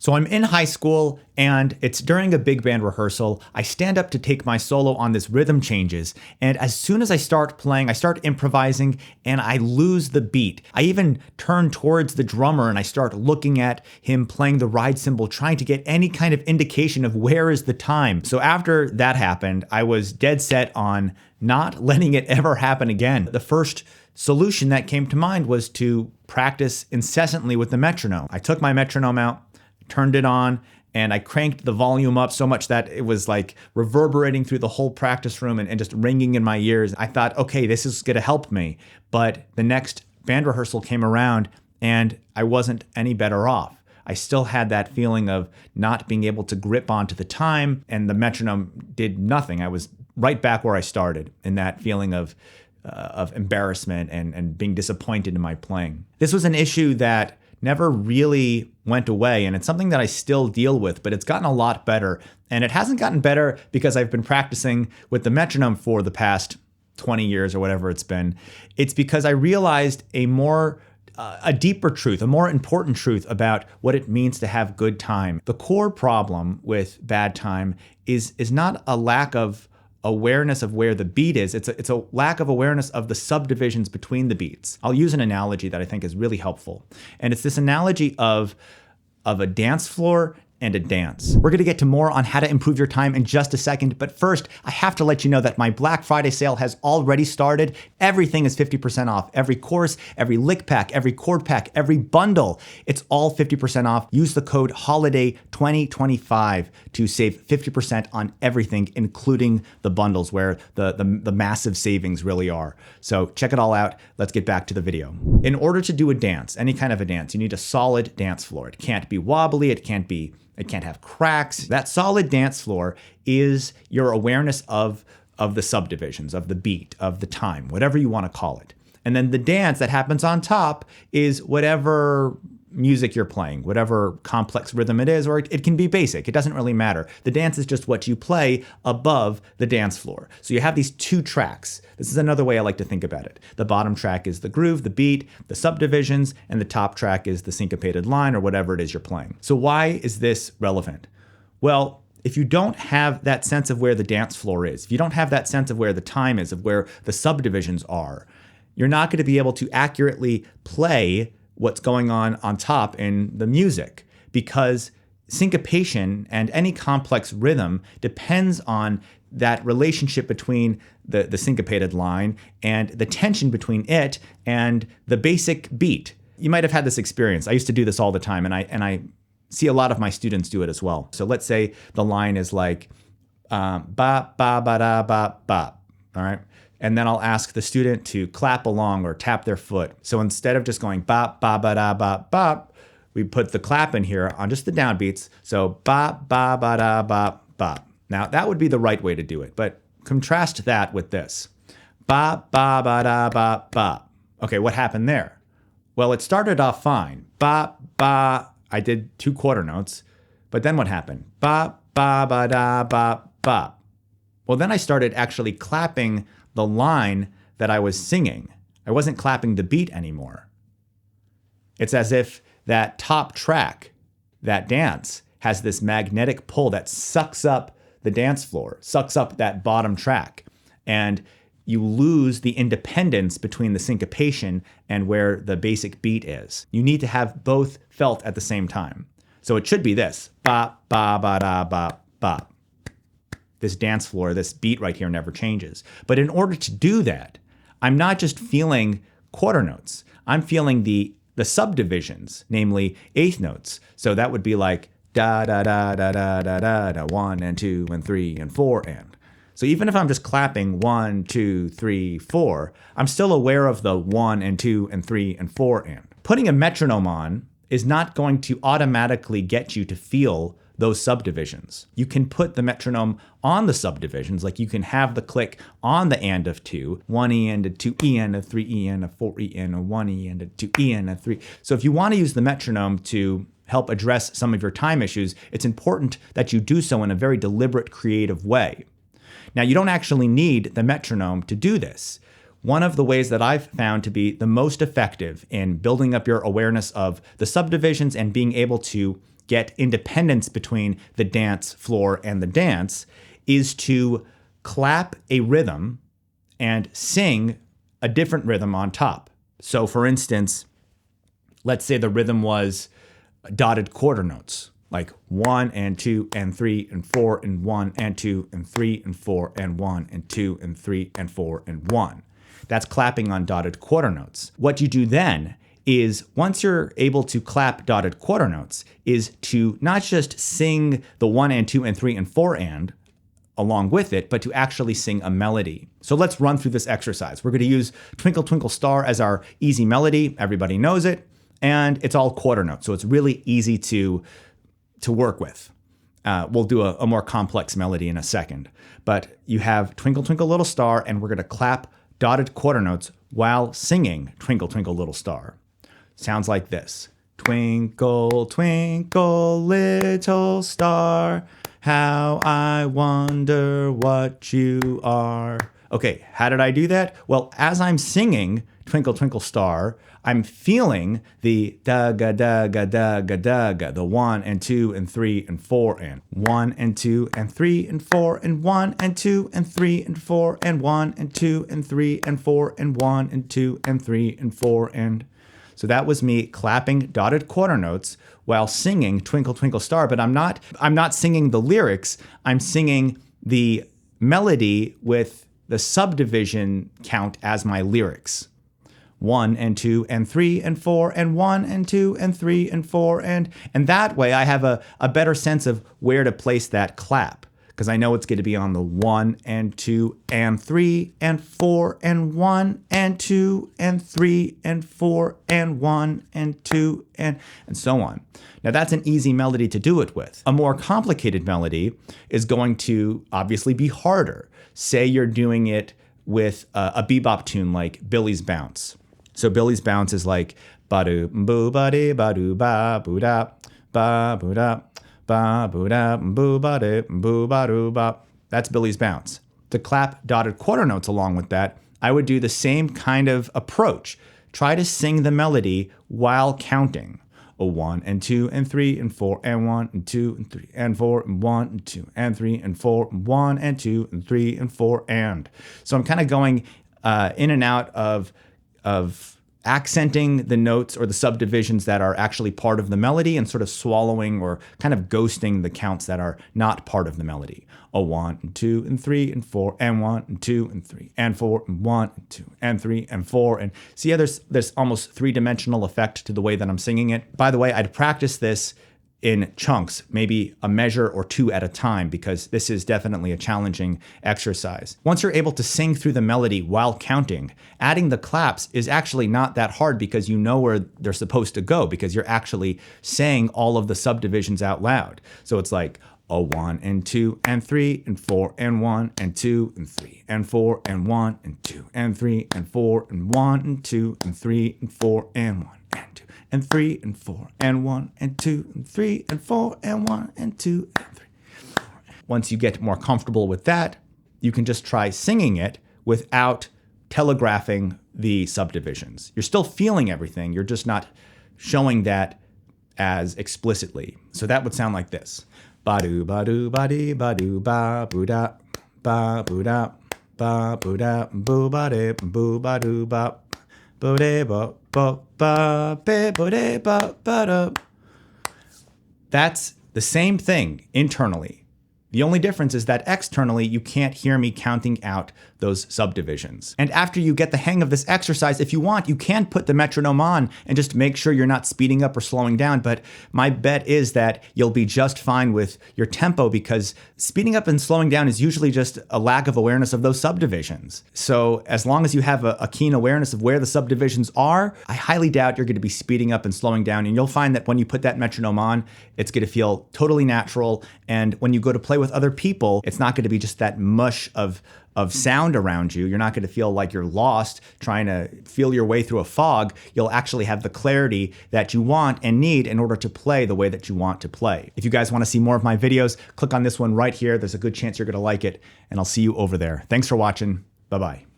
So I'm in high school and it's during a big band rehearsal. I stand up to take my solo on this rhythm changes. And as soon as I start playing, I start improvising and I lose the beat. I even turn towards the drummer and I start looking at him playing the ride cymbal, trying to get any kind of indication of where is the time. So after that happened, I was dead set on not letting it ever happen again. The first solution that came to mind was to practice incessantly with the metronome. I took my metronome out, turned it on, and I cranked the volume up so much that it was like reverberating through the whole practice room and just ringing in my ears. I thought, okay, this is gonna help me. But the next band rehearsal came around and I wasn't any better off. I still had that feeling of not being able to grip onto the time, and the metronome did nothing. I was right back where I started in that feeling of embarrassment and being disappointed in my playing. This was an issue that never really went away, and it's something that I still deal with, but it's gotten a lot better. And it hasn't gotten better because I've been practicing with the metronome for the past 20 years or whatever it's been. It's because I realized a deeper truth, a more important truth about what it means to have good time. The core problem with bad time is not a lack of awareness of where the beat is. It's a lack of awareness of the subdivisions between the beats. I'll use an analogy that I think is really helpful. And it's this analogy of a dance floor and a dance. We're gonna get to more on how to improve your time in just a second, but first, I have to let you know that my Black Friday sale has already started. Everything is 50% off. Every course, every lick pack, every chord pack, every bundle, it's all 50% off. Use the code HOLIDAY2025 to save 50% on everything, including the bundles where the massive savings really are. So check it all out. Let's get back to the video. In order to do a dance, any kind of a dance, you need a solid dance floor. It can't be wobbly, it can't have cracks. That solid dance floor is your awareness of the subdivisions, of the beat, of the time, whatever you want to call it. And then the dance that happens on top is whatever music you're playing, whatever complex rhythm it is, or it can be basic. It doesn't really matter. The dance is just what you play above the dance floor. So you have these two tracks. This is another way I like to think about it. The bottom track is the groove, the beat, the subdivisions, and the top track is the syncopated line or whatever it is you're playing. So why is this relevant? Well, if you don't have that sense of where the dance floor is, if you don't have that sense of where the time is, of where the subdivisions are, you're not going to be able to accurately play what's going on top in the music, because syncopation and any complex rhythm depends on that relationship between the syncopated line and the tension between it and the basic beat. You might have had this experience. I used to do this all the time, and I see a lot of my students do it as well. So let's say the line is like ba ba ba da ba ba. All right. And then I'll ask the student to clap along or tap their foot. So instead of just going ba ba ba da ba ba, we put the clap in here on just the downbeats. So ba ba ba da ba ba. Now that would be the right way to do it, but contrast that with this. Ba ba ba da ba ba. Okay, what happened there? Well, it started off fine. Ba ba. I did 2 quarter notes, but then what happened? Ba ba ba da ba ba. Well, then I started actually clapping the line that I was singing. I wasn't clapping the beat anymore. It's as if that top track, that dance, has this magnetic pull that sucks up the dance floor, sucks up that bottom track, and you lose the independence between the syncopation and where the basic beat is. You need to have both felt at the same time. So it should be this, ba ba ba da ba ba. This dance floor, this beat right here never changes. But in order to do that, I'm not just feeling quarter notes. I'm feeling the subdivisions, namely eighth notes. So that would be like da da da da da da da da 1 and 2 and 3 and 4 and. So even if I'm just clapping 1, 2, 3, 4, I'm still aware of the 1 and 2 and 3 and 4 and. Putting a metronome on is not going to automatically get you to feel those subdivisions. You can put the metronome on the subdivisions, like you can have the click on the and of 2, 1 and a 2 and a 3 and a 4 and a 1 and a 2 and a 3. So if you want to use the metronome to help address some of your time issues, it's important that you do so in a very deliberate, creative way. Now, you don't actually need the metronome to do this. One of the ways that I've found to be the most effective in building up your awareness of the subdivisions and being able to get independence between the dance floor and the dance is to clap a rhythm and sing a different rhythm on top. So for instance, let's say the rhythm was dotted quarter notes, like 1 and 2 and 3 and 4 and 1 and 2 and 3 and 4 and 1 and 2 and 3 and 4 and 1. That's clapping on dotted quarter notes. What you do then is, once you're able to clap dotted quarter notes, is to not just sing the 1 and 2 and 3 and 4 and along with it, but to actually sing a melody. So let's run through this exercise. We're going to use Twinkle Twinkle Star as our easy melody. Everybody knows it. And it's all quarter notes, so it's really easy to work with. We'll do a more complex melody in a second. But you have Twinkle Twinkle Little Star, and we're going to clap dotted quarter notes while singing Twinkle Twinkle Little Star. Sounds like this. Twinkle, twinkle, little star, how I wonder what you are. Okay, how did I do that? Well, as I'm singing Twinkle Twinkle Star, I'm feeling the da-ga, da-ga, da-ga, da-ga, the 1 and 2 and 3 and 4 and 1 and 2 and 3 and 4 and 1 and 2 and 3 and 4 and 1 and 2 and 3 and 4 and 1 and 2 and 3 and 4 and... So that was me clapping dotted quarter notes while singing Twinkle Twinkle Star, but I'm not singing the lyrics, I'm singing the melody with the subdivision count as my lyrics. 1 and 2 and 3 and 4 and 1 and 2 and 3 and 4 and that way I have a better sense of where to place that clap, because I know it's going to be on the 1 and 2 and 3 and 4 and 1 and 2 and 3 and 4 and 1 and 2 and so on. Now that's an easy melody to do it with. A more complicated melody is going to obviously be harder. Say you're doing it with a bebop tune like Billie's Bounce. So Billie's Bounce is like ba-do boo ba-dee ba-do ba boo da ba boo da ba boo da boo ba-dee boo ba-do ba. That's Billie's Bounce. To clap dotted quarter notes along with that, I would do the same kind of approach. Try to sing the melody while counting. 1 and 2 and 3 and 4 and 1 and 2 and 3 and 4 and 1 and 2 and 3 and 4 and 1 and 2 and 3 and 4 and. So I'm kind of going in and out of accenting the notes or the subdivisions that are actually part of the melody and sort of swallowing or kind of ghosting the counts that are not part of the melody. 1 and 2 and 3 and 4 and 1 and 2 and 3 and 4 and 1 and 2 and 3 and 4 and see how there's almost three-dimensional effect to the way that I'm singing it. By the way, I'd practice this in chunks, maybe a measure or two at a time, because this is definitely a challenging exercise. Once you're able to sing through the melody while counting, adding the claps is actually not that hard because you know where they're supposed to go because you're actually saying all of the subdivisions out loud. So it's like 1 and 2 and 3 and 4 and 1 and 2 and 3 and 4 and 1 and 2 and 3 and 4 and 1 and 2 and 3 and 4 and 1 and 2 and 3 and 4 and 1 and 2 and 3 and 4 and 1 and 2 and 3. Once you get more comfortable with that, you can just try singing it without telegraphing the subdivisions. You're still feeling everything, you're just not showing that as explicitly. So that would sound like this. Ba-do, ba-do, ba-dee, ba-do, ba-boo-da, ba-boo-da, ba-boo-da, boo-ba-dee, boo-ba-doo, ba, boo-dee, ba, ba, ba, be, boo-dee, ba, ba-da. That's the same thing internally. The only difference is that externally, you can't hear me counting out those subdivisions. And after you get the hang of this exercise, if you want, you can put the metronome on and just make sure you're not speeding up or slowing down. But my bet is that you'll be just fine with your tempo because speeding up and slowing down is usually just a lack of awareness of those subdivisions. So as long as you have a keen awareness of where the subdivisions are, I highly doubt you're going to be speeding up and slowing down. And you'll find that when you put that metronome on, it's going to feel totally natural. And when you go to play with other people, it's not going to be just that mush of sound around you. You're not going to feel like you're lost trying to feel your way through a fog. You'll actually have the clarity that you want and need in order to play the way that you want to play. If you guys want to see more of my videos, click on this one right here. There's a good chance you're going to like it, and I'll see you over there. Thanks for watching. Bye-bye.